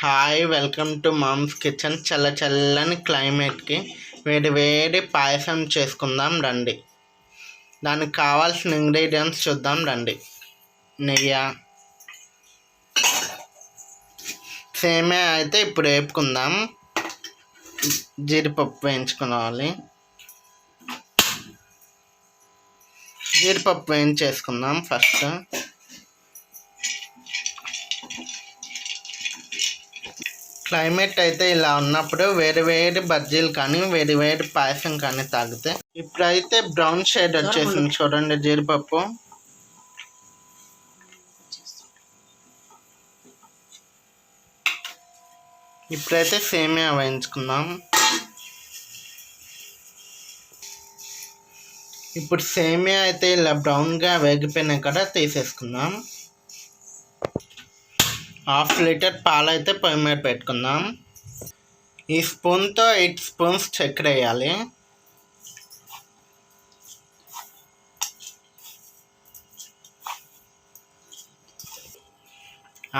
Hi, welcome to mom's kitchen. చల్లని క్లైమేట్కి వేడి వేడి పాయసం చేసుకుందాం రండి. దానికి కావాల్సిన ఇంగ్రీడియంట్స్ చూద్దాం రండి. నెయ్యి, సేమియా అయితే ఇప్పుడు వేపుకుందాం. జీడిపప్పు వేయించుకోవాలి. జీడిపప్పు వేయించేసుకుందాం ఫస్ట్. క్లైమేట్ అయితే ఇలా ఉన్నప్పుడు వేడి వేడి బజ్జీలు కానీ వేడి వేడి పాయసం కానీ తాగితే, ఇప్పుడైతే బ్రౌన్ షేడ్ వచ్చేసింది చూడండి జీడిపప్పు. ఇప్పుడైతే సేమియా వేయించుకుందాం. ఇప్పుడు సేమియా అయితే ఇలా బ్రౌన్గా వేగిపోయినాయి కదా, తీసేసుకుందాం. 1/2 లీటర్ పాలు అయితే పొయ్యి మీద పెట్టుకుందాం. ఈ స్పూన్తో 8 స్పూన్స్ చక్కెర వేయాలి.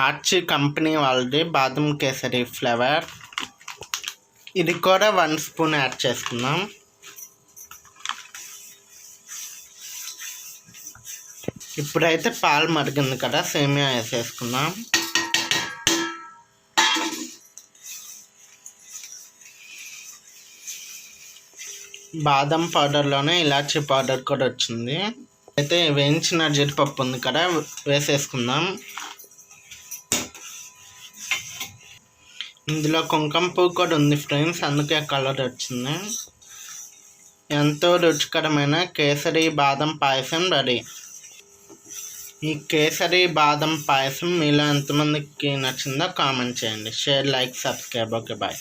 ఆర్చి కంపెనీ వాళ్ళది బాదం కేసరి ఫ్లేవర్, ఇది కూడా 1 స్పూన్ యాడ్ చేసుకుందాం. ఇప్పుడైతే పాలు మరిగింది కదా, సేమియా వేసేసుకుందాం. బాదం పౌడర్లోనే ఇలాచీ పౌడర్ కూడా వచ్చింది. అయితే వేయించిన జీడిపప్పు ఉంది కదా, వేసేసుకుందాం. ఇందులో కుంకుమ పువ్వు కూడా ఉంది ఫ్రెండ్స్, అందుకే కలర్ వచ్చింది. ఎంతో రుచికరమైన కేసరి బాదం పాయసం రెడీ. ఈ కేసరి బాదం పాయసం మీలో ఎంతమందికి నచ్చిందో కామెంట్ చేయండి. Share, like, subscribe. Okay, bye.